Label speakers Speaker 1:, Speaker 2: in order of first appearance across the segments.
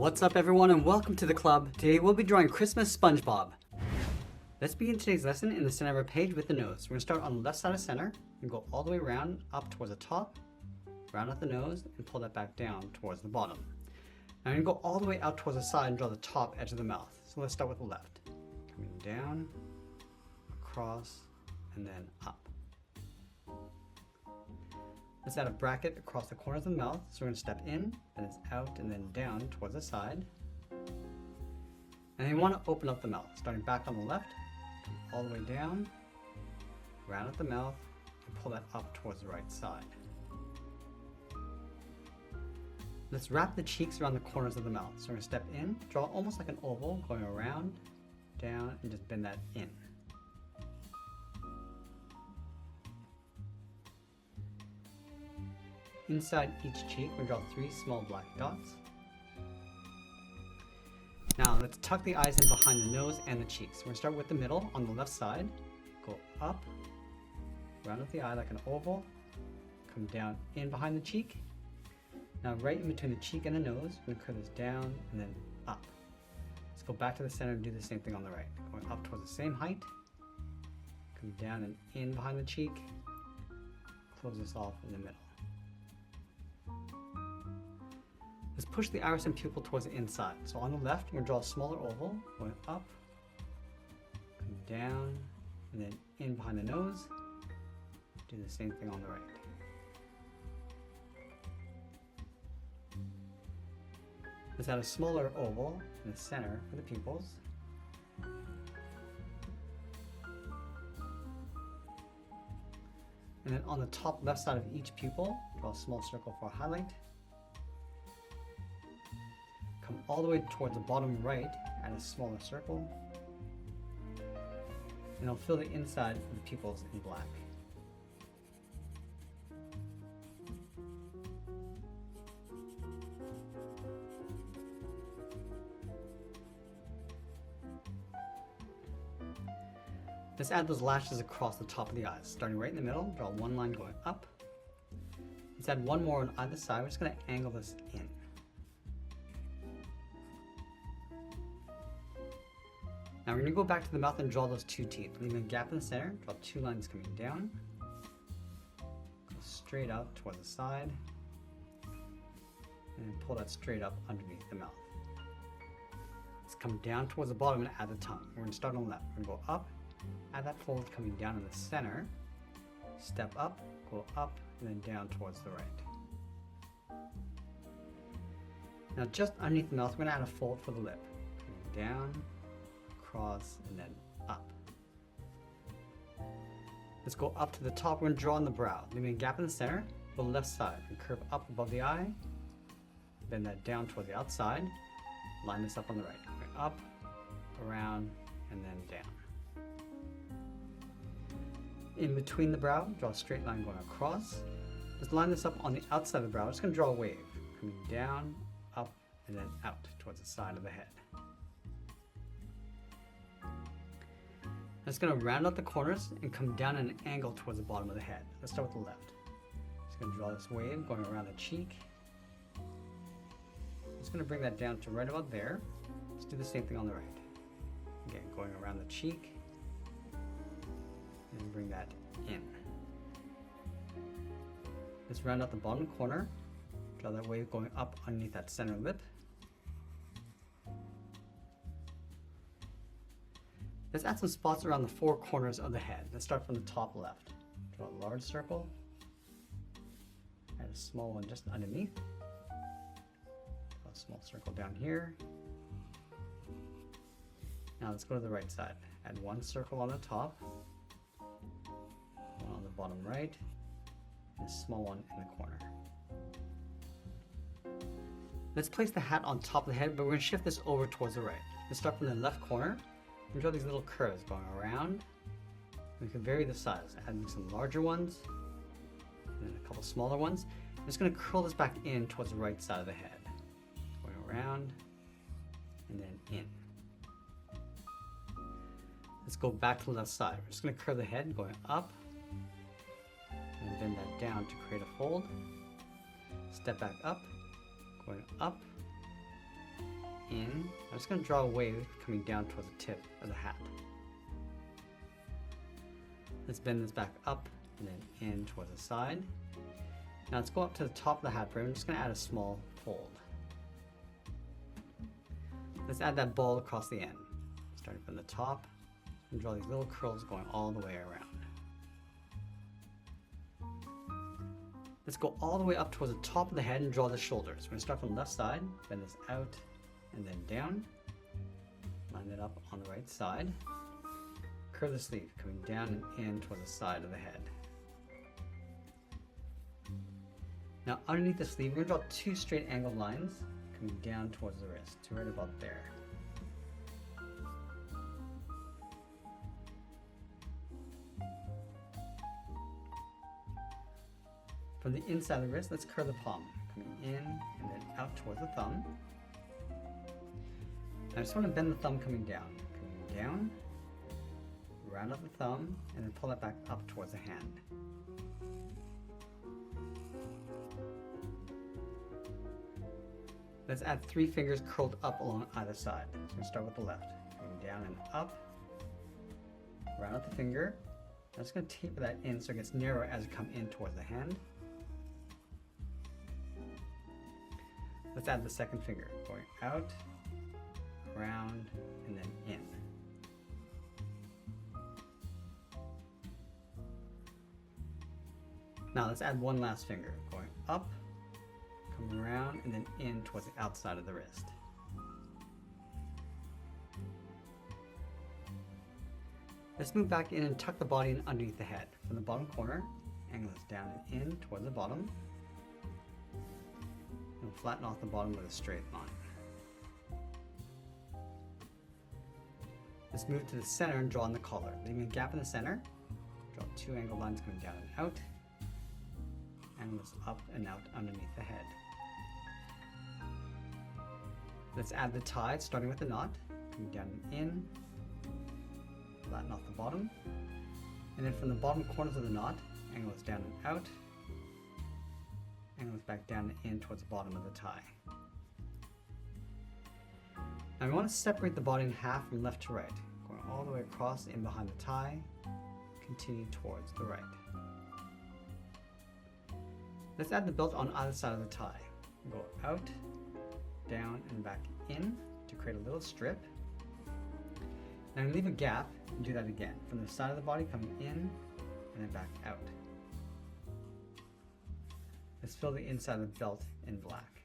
Speaker 1: What's up everyone and welcome to the club. Today we'll be drawing Christmas Spongebob. Let's begin today's lesson in the center of our page with the nose. We're going to start on the left side of center and go all the way around up towards the top, round out the nose and pull that back down towards the bottom. Now we're going to go all the way out towards the side and draw the top edge of the mouth. So let's start with the left. Coming down, across, and then up. Let's add a bracket across the corners of the mouth. So we're going to step in, then it's out, and then down towards the side. And then you want to open up the mouth, starting back on the left, all the way down, round out the mouth, and pull that up towards the right side. Let's wrap the cheeks around the corners of the mouth. So we're going to step in, draw almost like an oval, going around, down, and just bend that in. Inside each cheek, we draw 3 small black dots. Now let's tuck the eyes in behind the nose and the cheeks. We're going to start with the middle on the left side. Go up, round up the eye like an oval, come down in behind the cheek. Now right in between the cheek and the nose, we're going to curve this down and then up. Let's go back to the center and do the same thing on the right. Going up towards the same height, come down and in behind the cheek, close this off in the middle. Let's push the iris and pupil towards the inside. So on the left, we're going to draw a smaller oval, going up, come down, and then in behind the nose. Do the same thing on the right. Let's add a smaller oval in the center for the pupils. And then on the top left side of each pupil, draw a small circle for a highlight. Come all the way towards the bottom right, add a smaller circle. And I'll fill the inside of the pupils in black. Let's add those lashes across the top of the eyes. Starting right in the middle, draw one line going up. Let's add one more on either side. We're just going to angle this in. Now we're going to go back to the mouth and draw those 2 teeth. Leaving a gap in the center, draw 2 lines coming down. Go straight up towards the side. And then pull that straight up underneath the mouth. Let's come down towards the bottom and add the tongue. We're going to start on the left. We're going to go up, add that fold coming down in the center. Step up, go up, and then down towards the right. Now just underneath the mouth, we're going to add a fold for the lip. Coming down, across, and then up. Let's go up to the top. We're going to draw on the brow, leaving a gap in the center for the left side, and curve up above the eye, bend that down toward the outside, line this up on the right, going up, around, and then down. In between the brow, draw a straight line going across. Let's line this up on the outside of the brow. I'm just going to draw a wave, coming down, up, and then out towards the side of the head. It's going to round out the corners and come down at an angle towards the bottom of the head. Let's start with the left. Just going to draw this wave going around the cheek. Just going to bring that down to right about there. Let's do the same thing on the right. Again, going around the cheek and bring that in. Let's round out the bottom corner. Draw that wave going up underneath that center lip. Let's add some spots around the 4 corners of the head. Let's start from the top left. Draw a large circle. Add a small one just underneath. Draw a small circle down here. Now let's go to the right side. Add 1 circle on the top, 1 on the bottom right, and a small one in the corner. Let's place the hat on top of the head, but we're going to shift this over towards the right. Let's start from the left corner. We draw these little curves going around. We can vary the size, adding some larger ones and then a couple smaller ones. I'm just going to curl this back in towards the right side of the head. Going around and then in. Let's go back to the left side. We're just going to curve the head going up and bend that down to create a fold. Step back up, going up, in. I'm just going to draw a wave coming down towards the tip of the hat. Let's bend this back up and then in towards the side. Now let's go up to the top of the hat brim. I'm just going to add a small fold. Let's add that ball across the end. Starting from the top, and draw these little curls going all the way around. Let's go all the way up towards the top of the head and draw the shoulders. We're going to start from the left side, bend this out and then down. Line it up on the right side. Curve the sleeve, coming down and in towards the side of the head. Now underneath the sleeve, we're going to draw two straight angled lines coming down towards the wrist, to right about there. From the inside of the wrist, let's curve the palm, coming in and then out towards the thumb. I just want to bend the thumb coming down, round up the thumb, and then pull that back up towards the hand. Let's add 3 fingers curled up along either side. So we're going to start with the left, coming down and up, round up the finger. I'm just going to taper that in so it gets narrower as you come in towards the hand. Let's add the second finger, going out, around, and then in. Now let's add one last finger, going up, come around, and then in towards the outside of the wrist. Let's move back in and tuck the body in underneath the head. From the bottom corner, angle this down and in towards the bottom. And flatten off the bottom with a straight line. Let's move to the center and draw in the collar. Leaving a gap in the center, draw 2 angled lines coming down and out. Angle this up and out underneath the head. Let's add the tie, starting with the knot, coming down and in. Flatten off the bottom. And then from the bottom corners of the knot, angle this down and out. Angle this back down and in towards the bottom of the tie. Now we want to separate the body in half from left to right, going all the way across in behind the tie, continue towards the right. Let's add the belt on either side of the tie. Go out, down, and back in to create a little strip. Now leave a gap and do that again. From the side of the body, coming in and then back out. Let's fill the inside of the belt in black.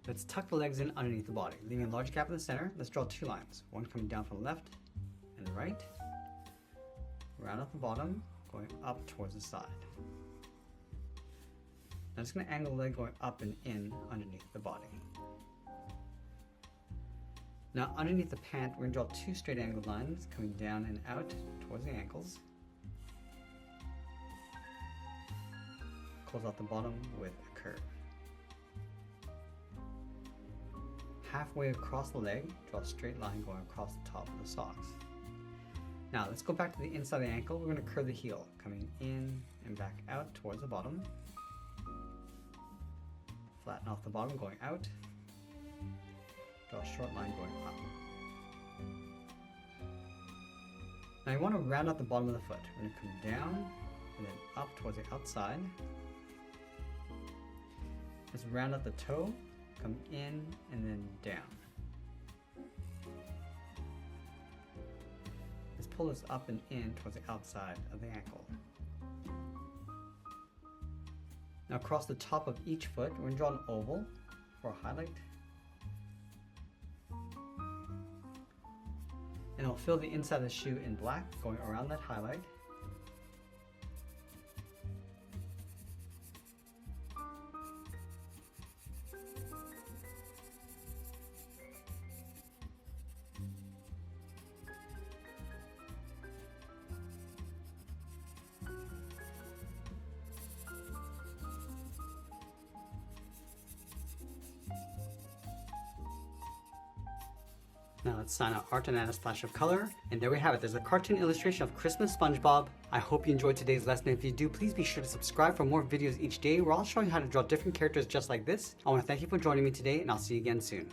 Speaker 1: Let's tuck the legs in underneath the body, leaving a large gap in the center. Let's draw 2 lines, one coming down from the left and right. Round up the bottom, going up towards the side. I'm just going to angle the leg going up and in underneath the body. Now underneath the pant, we're going to draw 2 straight angled lines coming down and out towards the ankles. Close out the bottom with a curve. Halfway across the leg, draw a straight line going across the top of the socks. Now let's go back to the inside of the ankle. We're going to curve the heel, coming in and back out towards the bottom. Flatten off the bottom, going out. Draw a short line going up. Now you want to round out the bottom of the foot. We're going to come down and then up towards the outside. Let's round out the toe, come in and then down. Let's pull this up and in towards the outside of the ankle. Now across the top of each foot, we're going to draw an oval for a highlight. And I'll fill the inside of the shoe in black, going around that highlight. Now let's sign out art and add a splash of color. And there we have it. There's a cartoon illustration of Christmas SpongeBob. I hope you enjoyed today's lesson. If you do, please be sure to subscribe for more videos each day where I'll show you how to draw different characters just like this. I want to thank you for joining me today, and I'll see you again soon.